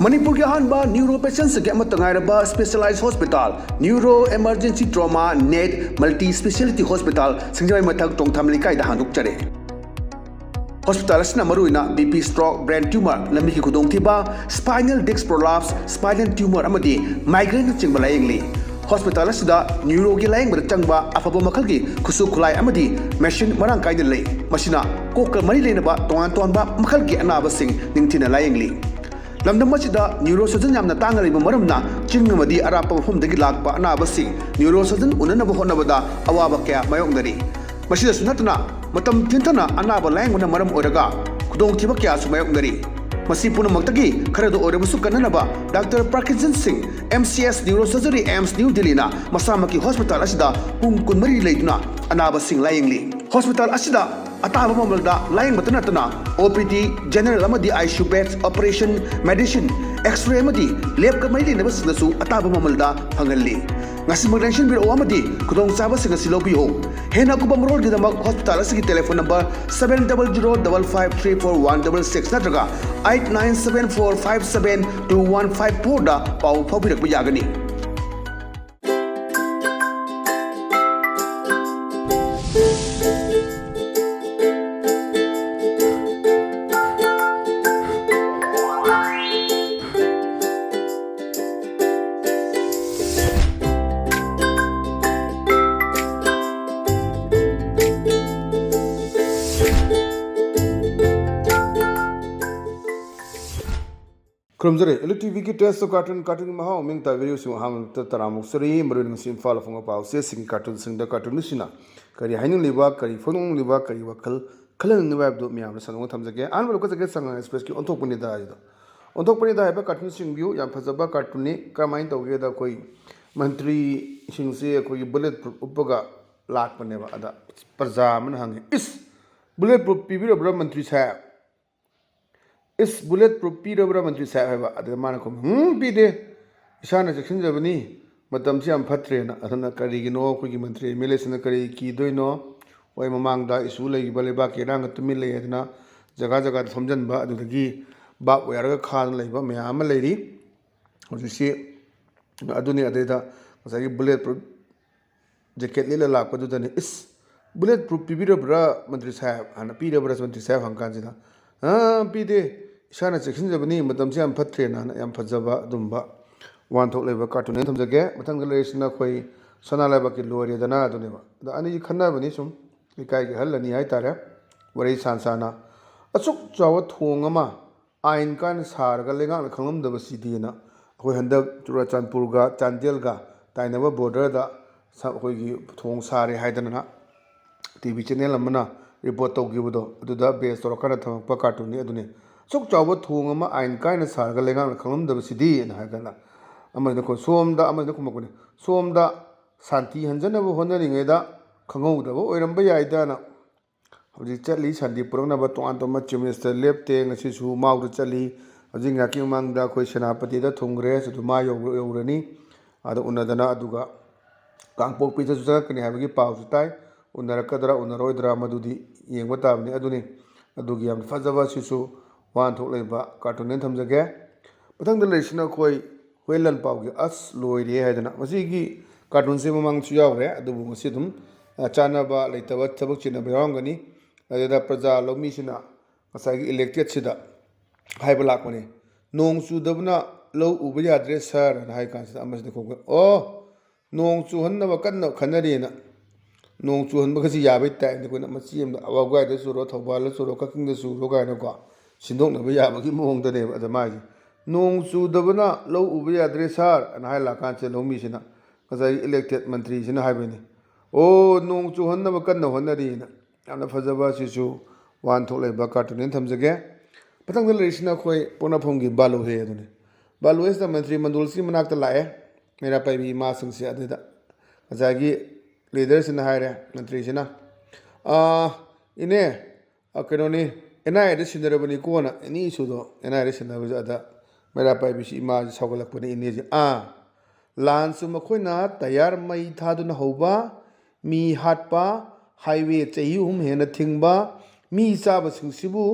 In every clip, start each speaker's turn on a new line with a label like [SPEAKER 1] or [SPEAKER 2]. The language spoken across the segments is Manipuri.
[SPEAKER 1] Manipur के अहानबा न्यूरो पेशेंट्स के अमत तंगाइरबा specialised hospital neuro emergency trauma net multi speciality hospital Singjamei Mathak Tongtham Leikai दा हांदुकचरे हॉस्पिटल असना मरुइना बीपी स्ट्रोक ब्रेन ट्यूमर लंबी की खुदोंथिबा spinal disc prolapse spinal tumour अमदी माइग्रेन चिंगबा लायंगली हॉस्पिटल असदा न्यूरो की लायंग चंगबा अफब मखल की खुसु खुलाई अमदी मेशिन मरांग कायदे लई मसिना कोक मरी लेनबा तोंगान तोंबा मखल की अनाबसिंग निंगथिना लायंगली लमदम मसिदा neuro surgeon यामना तांगरिबा मरमना चिंगमदी अरापा मफमदगी Lakpa अनाबसिंग neuro surgeon उननब होनबदा अवाबा क्या मायोंगदरी मसिदा सुनतना मतम थिंथना अनाबा लायंगना मरम ओरगा खुदोंथिबा क्या सुमायोंगदरी मसी पुनमक्तगी खरदो ओरबसु कन्ननबा doctor Parkinson Singh MCS neuro surgery AIIMS New दिल्लीना मसामकी हॉस्पिटल असिदा पुंग कुनमरी लेदुना अनाबा सिंह लायंगली हॉस्पिटल असिदा अताब ममलदा लायंग बतनतना OPD जनरल अमदी ICU beds operation medicine X-ray अमदी लैब का मरी लेनबसु अताब ममलदा फंगल्ली ngasi magdenshin biro amadi kudong saba singa silobiyo hena kuba mrol gidamag hospital asigi telephone number 7005534166 natraga 8974572154 da pau phabirak yagani
[SPEAKER 2] Krumzare ELITETV ki test so cartoon maha ming ta video su ham ta taramuk sari marin sim fala funga pau se sing cartoon sing da cartoon sina kari hainu liba kari phonong liba kari wakal khalan ni web do miam sanong thamjage an bolo ka jage sang express ki onthok pani da ido onthok pani da ba cartoon sing view yam phajaba cartoon ni kamain tawge da koi mantri sing se koi bullet upaga lat pane ba ada praja man hange is bullet proof pibira bra mantri sa इस बुलेट प्रूफ पीरबरा मंत्री साहब है अदर माना को पीदे इशाना सेक्शन जबनी मतम से हम फत्रेना अदना करिगिनो कोई मंत्री एमएलए से करी की दोइनो ओय ममांगदा इशू लई बले बा के रांग तुमि लई अदना जगह जगह समझन बा अदुगी बा ओयरगा खान लईबा मयाम लईरी होजिसि अदुनी अदेदा मसागी बुलेट प्रूफ जैकेट ले लापदुदने इस बुलेट प्रूफ पीबीरबरा मंत्री साहब हाना पीरबरा मंत्री साहब हंकांजिदा पीदे इशाना सेक्शन जबनी मतम से हम फत्रेना याम फजबा दुंबा वान थोक लेबा कार्टून थमजगे मथंग लेसना खोई सना लेबा की लोरे दना दुनेबा द अनि खन्ना बनी सुम लिकाई के हल्लनी हाय तारे वरै सांसाना अचुक चाव थोंगमा आइन कान सारगा लेगा खंगम दब सिदीना खोई हंदक चुराचांदपुर गा चांदेल गा ताइनबा बॉर्डर दा खोई की थोंग सारे हायदना टीवी चैनल अमना रिपोर्ट तौगिबदो अदुदा बेस तोरकना थमपा कार्टून नि अदुने सुक चाव थोंग अमा आइन कायना सारगा लेगा खंगम दब सिदी न हायदना अमन को सोमदा अमन को मकोने सोमदा शांति हंजनब होनरिङेदा खंगौदब ओइरंबा याइदाना हजि चली शांति पुरंगनब तोआन तोमा चीफ मिनिस्टर लेप्ते ngasisu माउद चली हजि ngaकी मांगदा कोई सेनापति दा थुंगरे सदु मा यौरनी आदा उनदना अदुगा कांगपोकपि जकनि हाबगी पावसु ताई उनरकदरा उनरोइदरा मदुदी येंगबा ताबनि अदुनि अदुगी याम फजबा सिसु वान थोक लेबा कार्टून ने थमजगे पथंग द लेसिना कोई वेलन पावगे अस लोइरे हायदना मसिगी कार्टून से ममंग सु यावरे अदुबु मसि दुम चानाबा लेतबा थबक चिनबा यावंगनी अदेदा प्रजा लौमीसिना मसागी इलेक्टेड सिदा हायबा लाकमने नोंग चुदबना लौ उबा याद्रे सर हाय कांसिदा अमसिदा खोगे ओ नोंग चुहन्नबा कन्ना खनरेना नोंग चुहन्बगसि याबै टाइम कोना मचि एम अवागायदा सुरो थौबाल सुरो ककिंगदा सुरो गायना को सिंदोकनबा याबगी मोंगदने अदा माजी नोंग चुदबना लौ उबा याद्रे सर अना हाय लाकांसे लौमीसिना कसai इलेक्टेड मंत्री सिना हायबनी ओ नोंग चुहन्नबा कन्ना होनरीना यामना फजबा सिसु वान थोक लेबा कार्टून ने थमजगे पतंग लेसिना खोई पोनाफोंगी बालो हे अदुने बालो एस मंत्री मंडल सि मनाकता लाए मेरा पाइबी मा संगसे अदेदा कसai लीडर सिना हायरे मंत्री सिना इने कनोनी एनआई द सिनरबनी कोना एनी सुदो एनआई द सिनरबजा अदा मेरा पाइबी सि मा सगलकपनी इने जे लान्सु मखोइना तयार मई थादुना हौबा मी हाटपा हाईवे चही हुम हेना थिंगबा मी चाबसिंगसिबु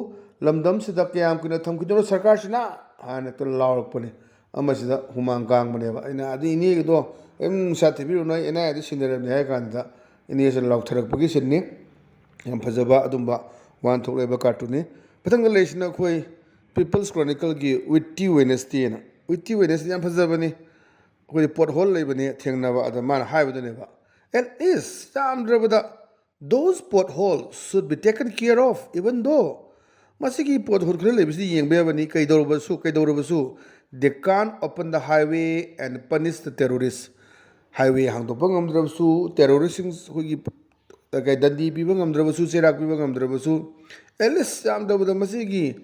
[SPEAKER 2] लमदम सिदा कयाम कुना थमकिदो सरकार सिना ꯍꯥꯟꯅ ꯇ ꯂꯥꯎꯔꯛꯄꯅꯦ ꯑꯃꯁꯤꯗ ꯍꯨꯃꯥꯡ ꯀꯥꯡꯕꯅꯦꯕ ꯑꯩꯅ ꯑꯗꯨ ꯏꯅꯦꯒꯤꯗꯣ ꯅꯨꯡꯁꯥ ꯊꯤꯕꯤꯔꯨ ꯅꯣꯏ ꯑꯦꯟ ꯑꯥꯏ ꯑꯗ ꯁꯤꯟꯅꯔꯕꯅꯤ ꯍꯥꯏ ꯀꯥꯟꯗ ꯏꯅꯦꯁꯤ ꯂꯥꯎꯊꯔꯛꯄꯒꯤ ꯁꯤꯟꯅꯤ ꯌꯥꯝ ꯐꯖꯕ ꯑꯗꯨꯝꯕ ꯋꯥꯟꯊꯣꯛ ꯂꯩꯕ ꯀꯥꯔꯇꯨꯟꯅꯤ ꯃꯊꯪꯗ ꯂꯩꯔꯤꯁꯤꯅ ꯑꯩꯈꯣꯏ ꯄꯤꯄꯜꯁ ꯀ꯭ꯔꯣꯅꯤꯀꯜꯒꯤ ꯋꯤꯠꯇꯤ ꯋꯦꯅꯁꯗꯦꯅ ꯋꯤꯠꯇꯤ ꯋꯦꯅꯁꯗꯦ ꯌꯥꯝ ꯐꯖꯕꯅꯤ ꯑꯩꯈꯣꯏ ꯄꯣꯠ ꯍꯣꯜ ꯂꯩꯕꯅꯤ ꯊꯦꯡꯅꯕ ꯑꯗ ꯃꯥꯅ ꯍꯥꯏꯕꯗꯨꯅꯦꯕ ꯑꯦꯠ ꯏꯁ ꯌꯥꯝꯗ꯭ꯔꯕꯗ ꯗꯣꯁ ꯄꯣꯠ whole should be taken care of even though ꯃꯁꯤꯒꯤ ꯄꯣꯠ ꯍꯣꯜ ꯈꯔ ꯂꯩꯕꯁꯤꯗꯤ ꯌꯦꯡꯕ ꯌꯥꯕꯅꯤ ꯀꯩꯗꯧꯔꯕꯁꯨ they can open the highway and punish the terrorist highway ꯍꯥꯡꯗꯣꯛꯄ ꯉꯝꯗ꯭ꯔꯕꯁꯨ ꯇꯦꯔꯣꯔꯤꯁꯁꯤꯡ ꯑꯩꯈꯣꯏꯒꯤ ꯗꯟꯗꯤ ꯄꯤꯕ ꯉꯝꯗ꯭ꯔꯕꯁꯨ ꯆꯩꯔꯥꯛ ꯄꯤꯕ ꯉꯝꯗ꯭ꯔꯕꯁꯨ ꯑꯦꯠꯂꯤꯁ ꯌꯥꯝꯗꯕꯗ ꯃꯁꯤꯒꯤ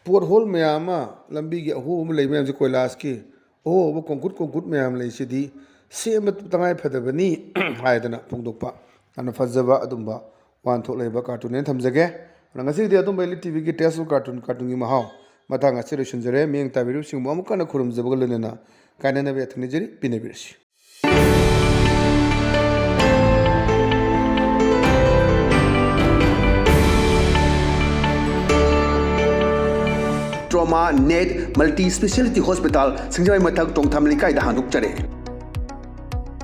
[SPEAKER 2] ꯄꯣꯠ ꯍꯣꯜ ꯃꯌꯥꯝ ꯑꯃ ꯂꯝꯕꯤꯒꯤ ꯑꯍꯣꯕ ꯑꯃ ꯂꯩ ꯃꯌꯥꯝꯁꯦ ꯀꯣꯏꯂꯥꯁꯀꯤ ꯑꯍꯣꯕ ꯀꯣꯡꯀꯨꯠ ꯃꯌꯥꯝ ꯂꯩꯁꯤꯗꯤ ꯁꯦꯝꯕ ꯇꯉꯥꯏ ꯐꯗꯕꯅꯤ ꯍꯥꯏꯗꯅ ꯐꯣꯡꯗꯣꯛꯄ ꯌꯥꯝꯅ ꯐꯖꯕ ꯑꯗꯨꯝꯕ ꯋꯥꯟꯊꯣꯛ ꯂꯩꯕ ꯀꯥꯔꯇꯨꯟꯅꯦꯅ ꯊꯝꯖꯒꯦ ꯑꯗꯨꯅ ꯉꯁꯤꯗꯤ ꯑꯗꯨꯝꯕ ELITE TVꯒꯤ ꯇꯦꯁ ꯑꯣꯐ ꯀꯥꯔꯇꯨꯟꯒꯤ ꯃꯍꯥꯎ ꯃꯇꯥꯡ ꯑꯁꯤ ꯂꯣꯏꯁꯤꯟꯖꯔꯦ ꯃꯤꯠꯌꯦꯡ ꯇꯥꯕꯤꯔꯤꯕꯁꯤꯡꯕꯨ ꯑꯃꯨꯛ ꯍꯟꯅ ꯈꯨꯔꯨꯝꯖꯕꯒ ꯂꯣꯏꯅꯅ ꯀꯥꯏꯅꯅꯕ ꯌꯥꯊꯪ ꯅꯤꯖꯔꯤ ꯄꯤꯅꯕꯤꯔꯁꯤ
[SPEAKER 1] trauma net multi speciality hospital Singjamei Mathak Tongtham लिकाइदा हांदोकचरे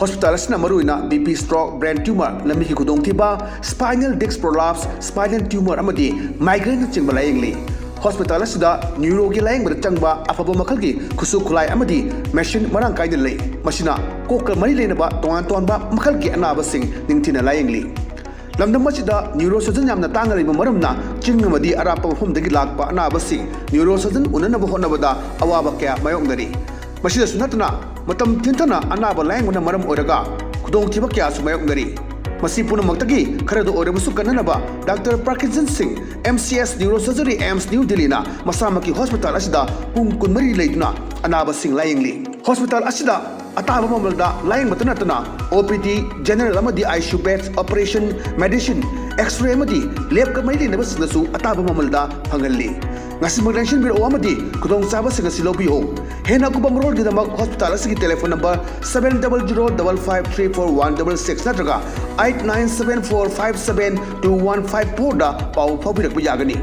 [SPEAKER 1] हॉस्पिटल असना मरुइना बीपी स्ट्रोक ब्रेन ट्यूमर लम्बी की खुदोंथिबा spinal disc prolapse spinal tumour अमदी माइग्रेन चिंबा लायंगली हॉस्पिटल असदा न्यूरो की लायंगबद चंगबा अफबो मखल की खुसु खुलाई अमदी मेशिन मरांग काइदे लई मसिना कोक मरी लेनबा तोंगान तोंबा मखल की अनाबसिंग निंगथिना लायंगली लमदम मसिदा न्यूरो सर्जन यामना तांगा लेबा मरमना चिंगमदी अरापा मफमदगी लाकपा अनाबसिंग न्यूरो सर्जन उननबा होनबदा अवाबा कया मायोंगदरी मसिदा सुनतना मतम थिंथना अनाबा लायंगना मरम ओरगा खुदोंथिबा कया सुमायोंगदरी मसी पुनमक्तगी खरदो ओरबसु कन्ननबा doctor Parkinson Singh MCS neuro surgery AIIMS New दिल्लीना मसामकी हॉस्पिटल असिदा पुंग कुनमरी लेदुना अनाबा सिंह लायंगली हॉस्पिटल असिदा अताबा ममलदा लायंग मतनतना OPD जनरल अमदी ICU beds operation medicine X-ray अमदी लैब कमरी लेनबसिंगसु अताबा ममलदा फंगल्ली ngasimaglenshin biro amadi kudong chaba singa silobiho hena kubang rol gidamag hospital asigi telephone number 7005534166 natraga 8974572154 da pau phabirak bu yagani